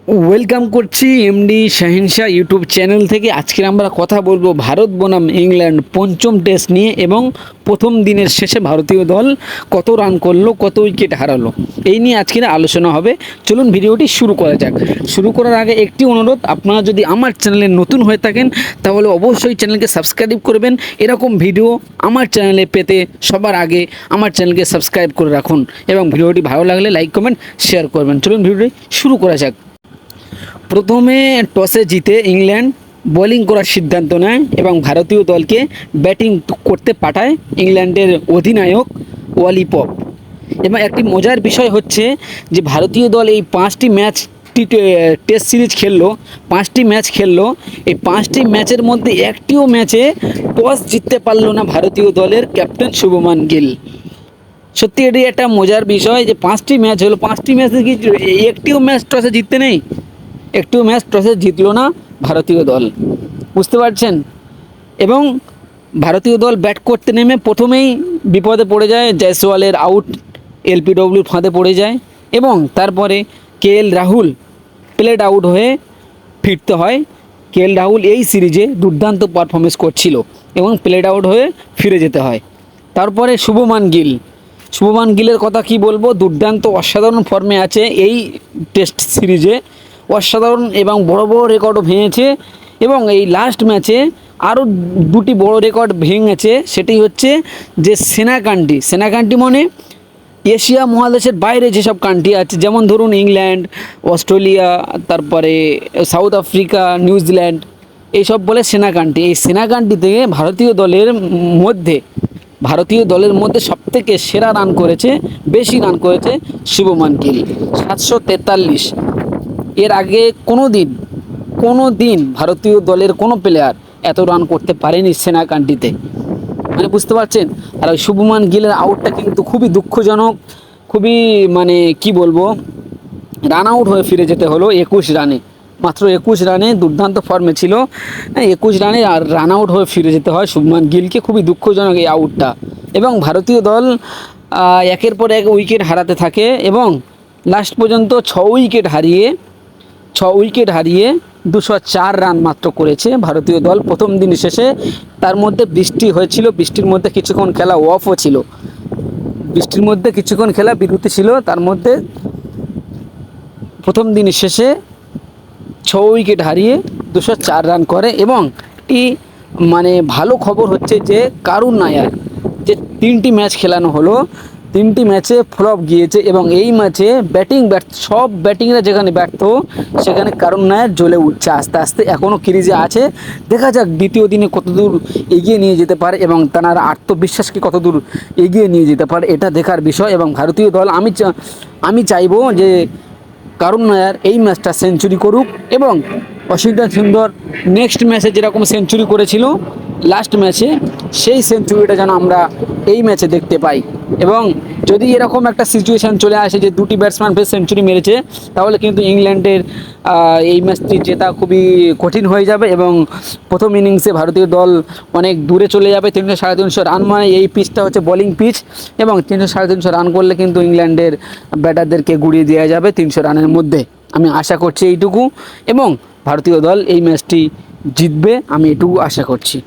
Welcome করছি MD শাহিনশা YouTube channel থেকে। আজকে আমরা কথা বলবো ভারত বনাম ইংল্যান্ড পঞ্চম টেস্ট নিয়ে এবং প্রথম দিনের শেষে ভারতীয় দল কত রান করলো, কত উইকেট হারালো, এই নিয়ে আজকের আলোচনা হবে। চলুন ভিডিওটি শুরু করা যাক। শুরু করার আগে একটি অনুরোধ, আপনারা যদি আমার চ্যানেলে নতুন হয়ে থাকেন তাহলে অবশ্যই চ্যানেলকে সাবস্ক্রাইব করবেন। এরকম ভিডিও আমার চ্যানেলে পেতে সবার আগে আমার চ্যানেলকে সাবস্ক্রাইব করে রাখুন এবং ভিডিওটি ভালো লাগলে লাইক কমেন্ট শেয়ার করবেন। চলুন ভিডিওটি শুরু করা যাক। প্রথমে টসে জিতে ইংল্যান্ড বোলিং করার সিদ্ধান্ত নেয় এবং ভারতীয় দলকে ব্যাটিং করতে পাঠায় ইংল্যান্ডের অধিনায়ক ওয়ালি পপ। এবং একটি মজার বিষয় হচ্ছে যে ভারতীয় দল এই 5টি ম্যাচ টেস্ট সিরিজ খেললো, 5টি ম্যাচ খেললো। এই 5টি ম্যাচের মধ্যে একটিও ম্যাচে টস জিততে পারলো না ভারতীয় দলের ক্যাপ্টেন শুভমান গিল। সত্যি এটি একটা মজার বিষয় যে 5টি ম্যাচ হলো, 5টি ম্যাচে কি একটিও ম্যাচ টসে জিততে নেই, একটিও ম্যাচ টসে জিতলো না ভারতীয় দল, বুঝতে পারছেন। এবং ভারতীয় দল ব্যাট করতে নেমে প্রথমেই বিপদে পড়ে যায়, জয়সওয়ালের আউট এলপিডব্লিউর ফাঁদে পড়ে যায় এবং তারপরে কেএল রাহুল প্লেড আউট হয়ে ফিরতে হয়। কেএল রাহুল এই সিরিজে দুর্দান্ত পারফরমেন্স করছিল এবং প্লেড আউট হয়ে ফিরে যেতে হয়। তারপরে শুভমান গিলের কথা কি বলবো, দুর্দান্ত অসাধারণ ফর্মে আছে এই টেস্ট সিরিজে, অসাধারণ এবং বড় বড় রেকর্ডও ভেঙেছে। এবং এই লাস্ট ম্যাচে আরও দুটি বড় রেকর্ড ভেঙেছে, সেটি হচ্ছে যে সেনা কান্ট্রি মানে এশিয়া মহাদেশের বাইরে যেসব কান্ট্রি আছে, যেমন ধরুন ইংল্যান্ড, অস্ট্রেলিয়া, তারপরে সাউথ আফ্রিকা, নিউজিল্যান্ড, এইসব বলে সেনা কান্ট্রি। এই সেনা কান্ট্রি থেকে ভারতীয় দলের মধ্যে সবথেকে সেরা রান করেছে, বেশি রান করেছে শুভমান গিল, 743। এর আগে কোনো দিন ভারতীয় দলের কোনো প্লেয়ার এত রান করতে পারেনি সেনা কান্ট্রিতে, মানে বুঝতে পারছেন। আর ওই শুভমান গিলের আউটটা কিন্তু খুবই দুঃখজনক, খুবই মানে কি বলবো, রান আউট হয়ে ফিরে যেতে হলো 21 রানে, মাত্র 21 রানে দুর্দান্ত ফর্মে ছিল, 21 রানে আর রান আউট হয়ে ফিরে যেতে হয় শুভমান গিলকে, খুবই দুঃখজনক এই আউটটা। এবং ভারতীয় দল একের পর এক উইকেট হারাতে থাকে এবং লাস্ট পর্যন্ত 6 উইকেট হারিয়ে 204 রান মাত্র করেছে ভারতীয় দল প্রথম দিন শেষে। তার মধ্যে বৃষ্টি হয়েছিল, বৃষ্টির মধ্যে কিছুক্ষণ খেলা অফও ছিল, বৃষ্টির মধ্যে কিছুক্ষণ খেলা বিরতি ছিল। তার মধ্যে প্রথম দিন শেষে 6 উইকেট হারিয়ে 204 রান করে। এবং একটি মানে ভালো খবর হচ্ছে যে কারুন নায়ার যে 3টি ম্যাচ খেলানো হলো, 3টি ম্যাচে ফ্লপ গিয়েছে এবং এই ম্যাচে সব ব্যাটিংরা যেখানে ব্যর্থ সেখানে কারুন নায়ার জ্বলে উঠছে আস্তে আস্তে, এখনও ক্রিজে আছে। দেখা যাক দ্বিতীয় দিনে কতদূর এগিয়ে নিয়ে যেতে পারে এবং তার আত্মবিশ্বাসকে কতদূর এগিয়ে নিয়ে যেতে পারে, এটা দেখার বিষয়। এবং ভারতীয় দল আমি চাইবো যে কারুন নায়ার এই ম্যাচটা সেঞ্চুরি করুক এবং ওয়াশিংটন সুন্দর নেক্সট ম্যাচে যেরকম সেঞ্চুরি করেছিল লাস্ট ম্যাচে, সেই সেঞ্চুরিটা যেন আমরা এই ম্যাচে দেখতে পাই। এবং যদি এরকম একটা সিচুয়েশান চলে আসে যে দুটি ব্যাটসম্যান ফের সেঞ্চুরি মেরেছে, তাহলে কিন্তু ইংল্যান্ডের এই ম্যাচটি জেতা খুবই কঠিন হয়ে যাবে এবং প্রথম ইনিংসে ভারতীয় দল অনেক দূরে চলে যাবে। 300-350 রান, মানে এই পিচটা হচ্ছে বোলিং পিচ এবং 300-350 রান করলে কিন্তু ইংল্যান্ডের ব্যাটারদেরকে গুড়িয়ে দেওয়া যাবে 300 রানের মধ্যে। আমি আশা করছি এইটুকু এবং ভারতীয় দল এই ম্যাচটি জিতবে, আমি এটুকু আশা করছি।